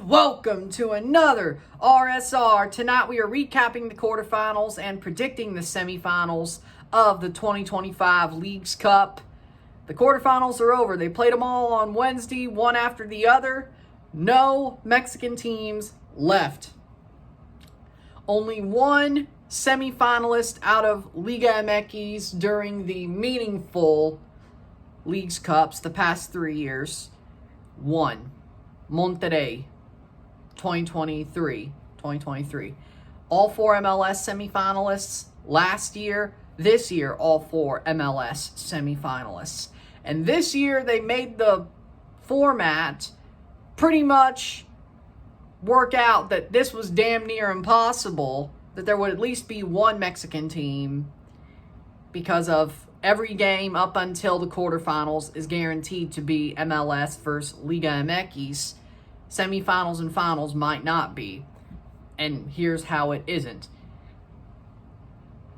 Welcome to another RSR. Tonight we are recapping the quarterfinals and predicting the semifinals of the 2025 Leagues Cup. The quarterfinals are over. They played them all on Wednesday, one after the other. No Mexican teams left. Only one semifinalist out of Liga MX during the meaningful Leagues Cups the past 3 years. One. Monterrey, 2023. All four MLS semifinalists last year. This year, all four MLS semifinalists. And this year, they made the format pretty much work out that this was damn near impossible, that there would at least be one Mexican team, because of every game up until the quarterfinals is guaranteed to be MLS versus Liga MX. Semifinals and finals might not be. And here's how it isn't.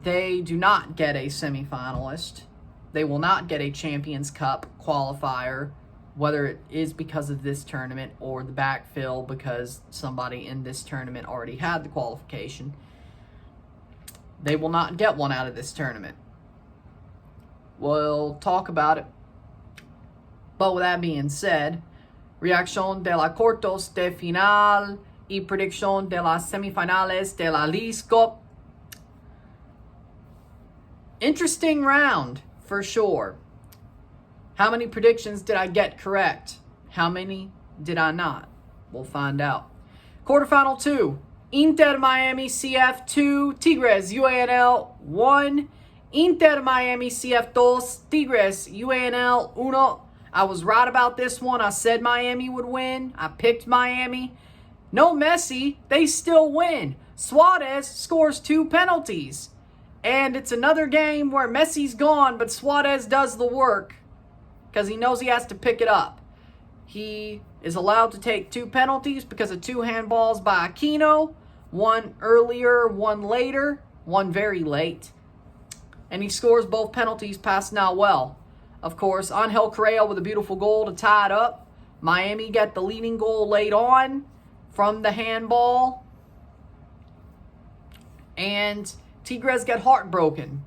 They do not get a semifinalist. They will not get a Champions Cup qualifier, whether it is because of this tournament or the backfill because somebody in this tournament already had the qualification. They will not get one out of this tournament. We'll talk about it. But with that being said, reacción de la cuartos de final y predicción de las semifinales de la Leagues Cup. Interesting round, for sure. How many predictions did I get correct? How many did I not? We'll find out. Quarterfinal 2. Inter Miami CF 2. Tigres UANL 1. Inter Miami CF 2. Tigres UANL 1. I was right about this one. I said Miami would win. I picked Miami. No Messi. They still win. Suarez scores 2 penalties. And it's another game where Messi's gone, but Suarez does the work because he knows he has to pick it up. He is allowed to take 2 penalties because of 2 handballs by Aquino. One earlier, one later, one very late. And he scores both penalties past Nahuel. Of course, Angel Correa with a beautiful goal to tie it up. Miami got the leading goal late on from the handball. And Tigres get heartbroken.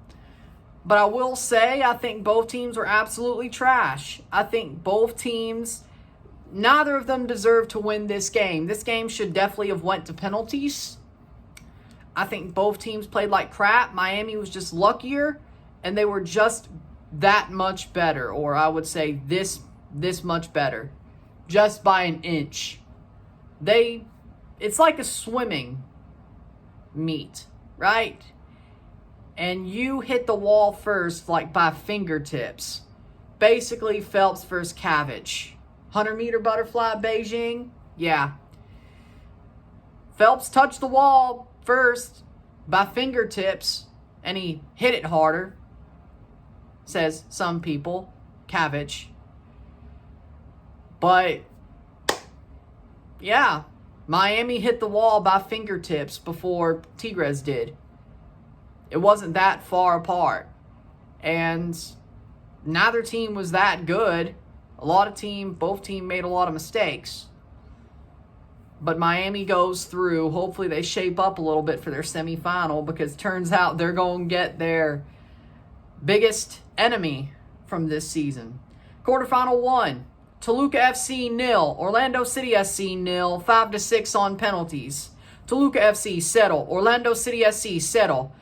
But I will say, I think both teams were absolutely trash. I think both teams, neither of them deserve to win this game. This game should definitely have went to penalties. I think both teams played like crap. Miami was just luckier, and they were just that much better, or I would say this much better, just by an inch. It's like a swimming meet, right? And you hit the wall first, like by fingertips. Basically, Phelps versus Cavage. 100-meter butterfly, Beijing. Yeah. Phelps touched the wall first by fingertips, and he hit it harder, says some people. Cavage. But, yeah. Miami hit the wall by fingertips before Tigres did. It wasn't that far apart. And neither team was that good. Both teams made a lot of mistakes. But Miami goes through. Hopefully they shape up a little bit for their semifinal, because turns out they're going to get their biggest enemy from this season. Quarterfinal 1. Toluca FC 0. Orlando City SC 0. 5-6 on penalties. Toluca FC 0. Orlando City SC 0.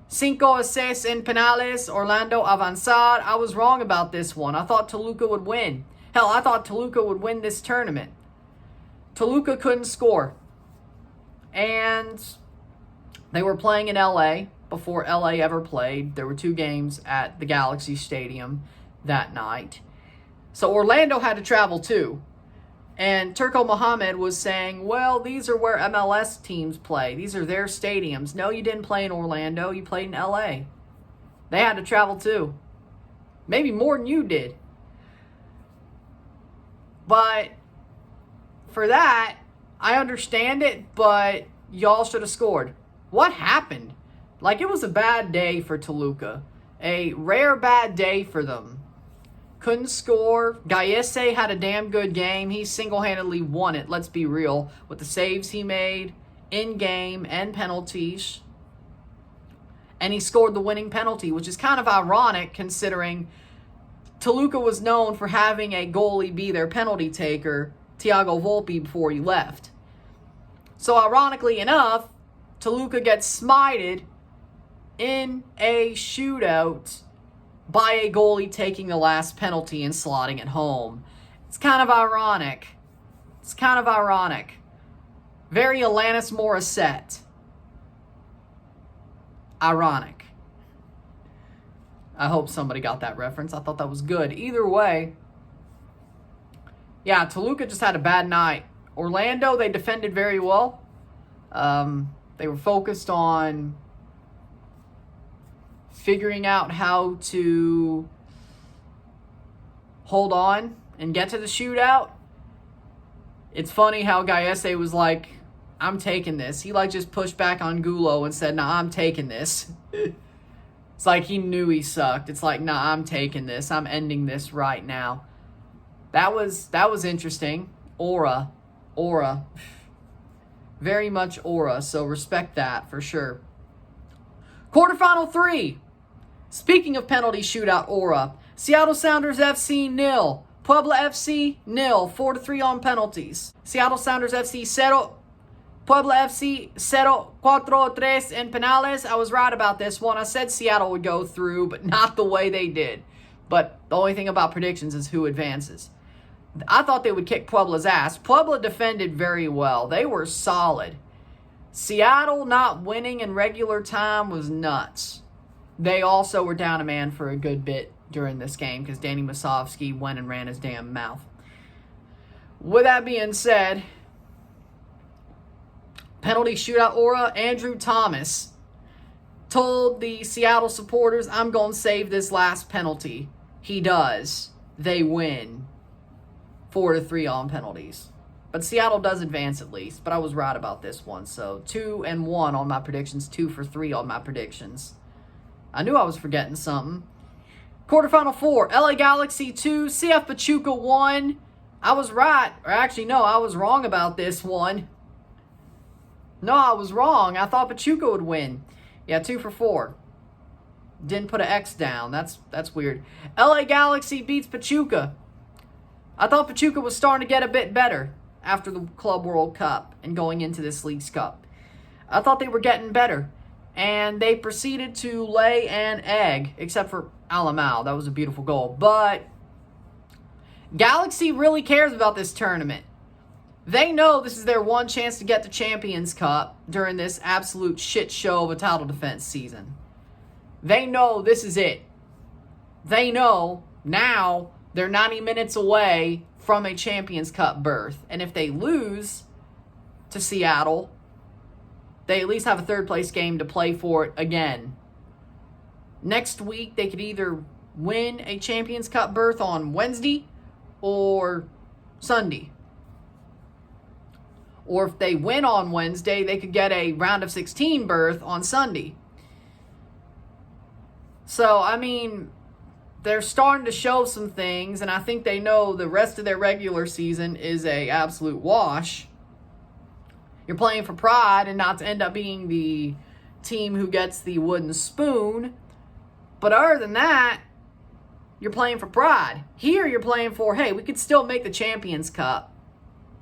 5-6 en penales, Orlando avanzar. I was wrong about this one. I thought Toluca would win. Hell, I thought Toluca would win this tournament. Toluca couldn't score. And they were playing in LA before LA ever played. There were 2 games at the Galaxy Stadium that night. So Orlando had to travel too. And Turco Mohamed was saying, well, these are where MLS teams play. These are their stadiums. No, you didn't play in Orlando. You played in LA. They had to travel too. Maybe more than you did. But for that, I understand it, but y'all should have scored. What happened? Like, it was a bad day for Toluca. A rare bad day for them. couldn't score. Gallese had a damn good game. He single-handedly won it, let's be real, with the saves he made in-game and penalties. And he scored the winning penalty, which is kind of ironic considering Toluca was known for having a goalie be their penalty taker, Thiago Wolff, before he left. So ironically enough, Toluca gets smited in a shootout by a goalie taking the last penalty and slotting it home. It's kind of ironic. It's kind of ironic. Very Alanis Morissette. Ironic. I hope somebody got that reference. I thought that was good. Either way, yeah, Toluca just had a bad night. Orlando, they defended very well. They were focused on figuring out how to hold on and get to the shootout. It's funny how Gallese was like, I'm taking this. He just pushed back on Gulo and said, nah, I'm taking this. It's like he knew he sucked. It's like, nah, I'm taking this. I'm ending this right now. That was interesting. Aura. Very much aura, so respect that for sure. Quarterfinal 3. Speaking of penalty shootout aura, Seattle Sounders FC 0. Puebla FC 0. 4-3 on penalties. Seattle Sounders FC 0. Puebla FC 0. 4-3 en penales. I was right about this one. I said Seattle would go through, but not the way they did. But the only thing about predictions is who advances. I thought they would kick Puebla's ass. Puebla defended very well. They were solid. Seattle not winning in regular time was nuts. They also were down a man for a good bit during this game because Danny Musovski went and ran his damn mouth. With that being said, penalty shootout aura, Andrew Thomas told the Seattle supporters, I'm going to save this last penalty. He does. They win. 4-3 on penalties. But Seattle does advance at least. But I was right about this one. So 2-1 on my predictions. 2-3 on my predictions. I knew I was forgetting something. Quarterfinal 4. LA Galaxy 2. CF Pachuca 1. I was right. Or actually, no, I was wrong about this one. No, I was wrong. I thought Pachuca would win. Yeah, 2-4. Didn't put an X down. That's weird. LA Galaxy beats Pachuca. I thought Pachuca was starting to get a bit better after the Club World Cup and going into this Leagues Cup. I thought they were getting better. And they proceeded to lay an egg, except for Alamau. That was a beautiful goal. But Galaxy really cares about this tournament. They know this is their one chance to get the Champions Cup during this absolute shit show of a title defense season. They know this is it. They know now they're 90 minutes away from a Champions Cup berth. And if they lose to Seattle, they at least have a third place game to play for it again. Next week, they could either win a Champions Cup berth on Wednesday or Sunday. Or if they win on Wednesday, they could get a round of 16 berth on Sunday. So, I mean, they're starting to show some things, and I think they know the rest of their regular season is a absolute wash. You're playing for pride and not to end up being the team who gets the wooden spoon. But other than that, you're playing for pride. Here you're playing for, hey, we could still make the Champions Cup.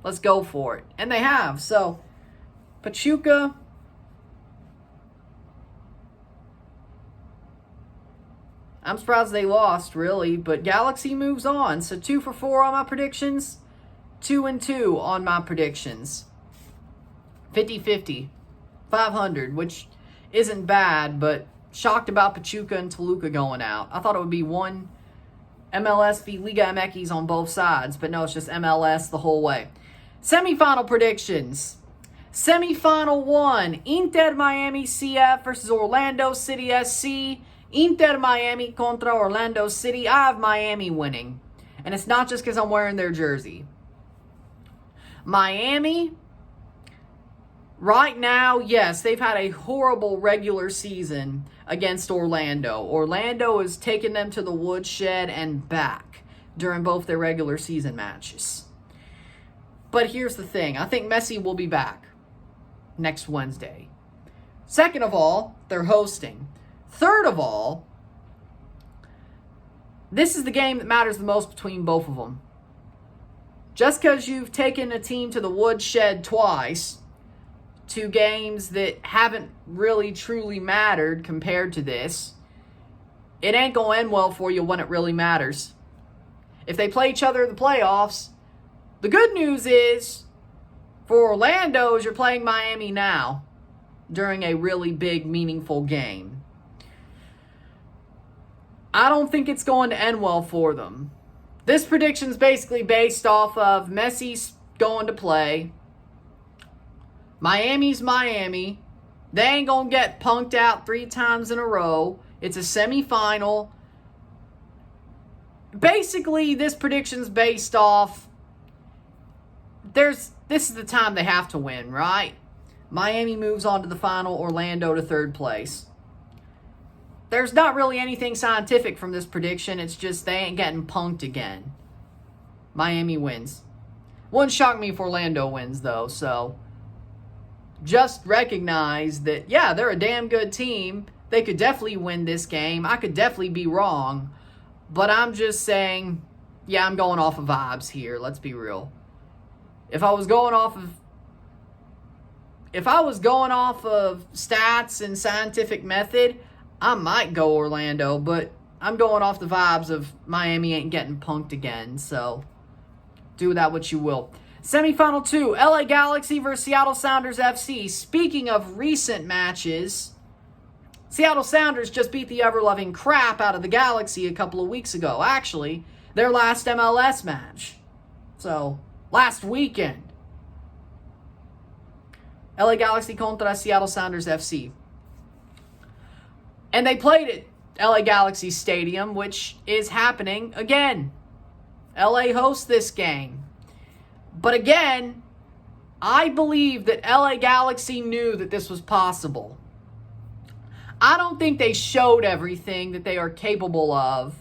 Let's go for it. And they have. So, Pachuca, I'm surprised they lost, really. But Galaxy moves on. So 2-4 on my predictions. 2-2 on my predictions. 50-50. 500, which isn't bad, but shocked about Pachuca and Toluca going out. I thought it would be one MLS v Liga MX on both sides, but no, it's just MLS the whole way. Semifinal predictions. Semifinal 1, Inter Miami CF versus Orlando City SC. Inter Miami contra Orlando City. I have Miami winning. And it's not just because I'm wearing their jersey. Miami, right now, yes, they've had a horrible regular season against Orlando. Orlando has taken them to the woodshed and back. during both their regular season matches. But here's the thing. I think Messi will be back next Wednesday. Second of all, they're hosting. Third of all, this is the game that matters the most between both of them. Just because you've taken a team to the woodshed twice, two games that haven't really truly mattered compared to this, it ain't going to end well for you when it really matters. If they play each other in the playoffs, the good news is, for Orlando, is you're playing Miami now during a really big, meaningful game. I don't think it's going to end well for them. This prediction is basically based off of Messi's going to play. Miami's Miami. They ain't going to get punked out 3 times in a row. It's a semifinal. Basically, this prediction's based off, this is the time they have to win, right? Miami moves on to the final, Orlando to third place. There's not really anything scientific from this prediction. It's just they ain't getting punked again. Miami wins. Wouldn't shock me if Orlando wins, though. So just recognize that, yeah, they're a damn good team. They could definitely win this game. I could definitely be wrong. But I'm just saying, yeah, I'm going off of vibes here. Let's be real. If I was going off of stats and scientific method, I might go Orlando, but I'm going off the vibes of Miami ain't getting punked again, so do with that what you will. Semifinal 2, LA Galaxy versus Seattle Sounders FC. Speaking of recent matches, Seattle Sounders just beat the ever-loving crap out of the Galaxy a couple of weeks ago. Actually, their last MLS match. So, last weekend. LA Galaxy contra Seattle Sounders FC. And they played at LA Galaxy Stadium, which is happening again. LA hosts this game. But again, I believe that LA Galaxy knew that this was possible. I don't think they showed everything that they are capable of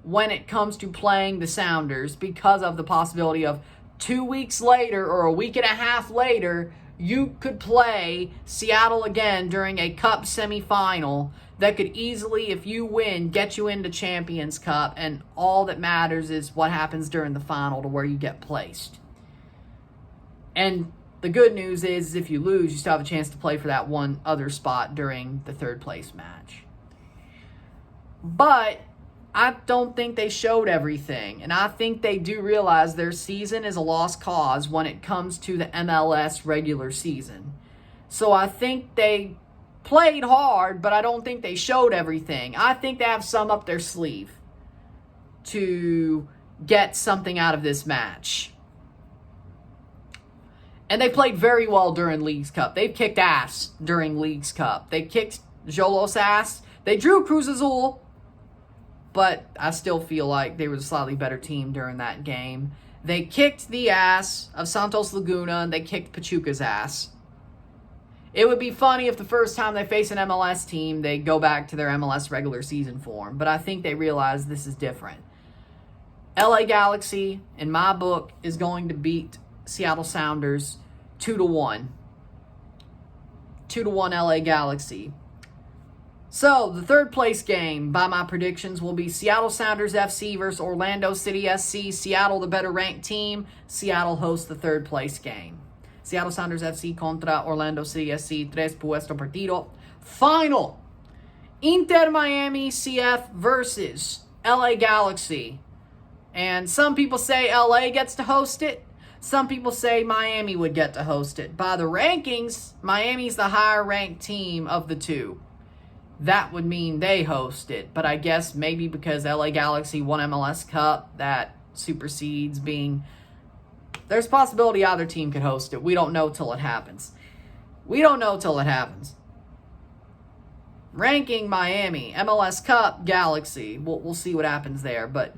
when it comes to playing the Sounders because of the possibility of 2 weeks later or a week and a half later, you could play Seattle again during a Cup semifinal that could easily, if you win, get you into Champions Cup, and all that matters is what happens during the final to where you get placed. And the good news is if you lose, you still have a chance to play for that one other spot during the third place match. But I don't think they showed everything, and I think they do realize their season is a lost cause when it comes to the MLS regular season. So I think they played hard, but I don't think they showed everything. I think they have some up their sleeve to get something out of this match. And they played very well during Leagues Cup. They've kicked ass during Leagues Cup. They kicked Jolo's ass. They drew Cruz Azul. But I still feel like they were a slightly better team during that game. They kicked the ass of Santos Laguna, and they kicked Pachuca's ass. It would be funny if the first time they face an MLS team, they go back to their MLS regular season form. But I think they realize this is different. LA Galaxy, in my book, is going to beat Seattle Sounders 2-1. 2-1 LA Galaxy. So, the third place game, by my predictions, will be Seattle Sounders FC versus Orlando City SC. Seattle, the better ranked team. Seattle hosts the third place game. Seattle Sounders FC contra Orlando City SC. Tres puesto partido. Final. Inter Miami CF versus LA Galaxy. And some people say LA gets to host it. Some people say Miami would get to host it. By the rankings, Miami's the higher ranked team of the two. That would mean they host it. But I guess maybe because LA Galaxy won MLS Cup, that supersedes being... There's a possibility either team could host it. We don't know till it happens. Ranking Miami, MLS Cup, Galaxy. We'll see what happens there. But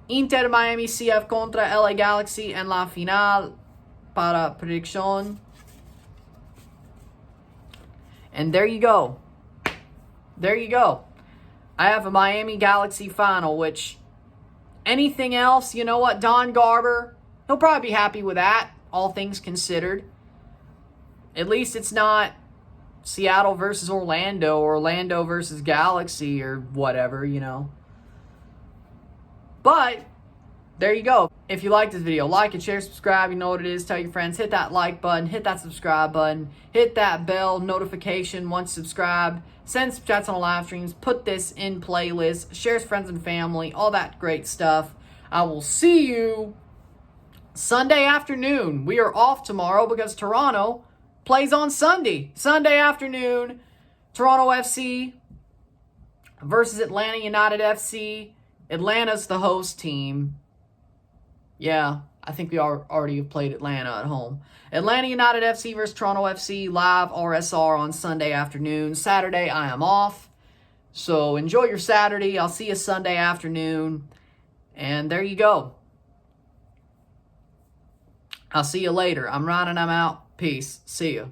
Inter Miami CF contra LA Galaxy en la final para predicción. And there you go. I have a Miami Galaxy final, which Anything else, you know what? Don Garber, he'll probably be happy with that, all things considered. At least it's not Seattle versus Orlando, or Orlando versus Galaxy, or whatever, you know. But there you go. If you like this video, like it, share, subscribe. You know what it is. Tell your friends. Hit that like button. Hit that subscribe button. Hit that bell notification once subscribed. Send some chats on the live streams. Put this in playlists. Share with friends and family. All that great stuff. I will see you Sunday afternoon. We are off tomorrow because Toronto plays on Sunday. Sunday afternoon. Toronto FC versus Atlanta United FC. Atlanta's the host team. Yeah, I think we already have played Atlanta at home. Atlanta United FC versus Toronto FC, live RSR on Sunday afternoon. Saturday, I am off. So enjoy your Saturday. I'll see you Sunday afternoon. And there you go. I'll see you later. I'm Ryan and I'm out. Peace. See you.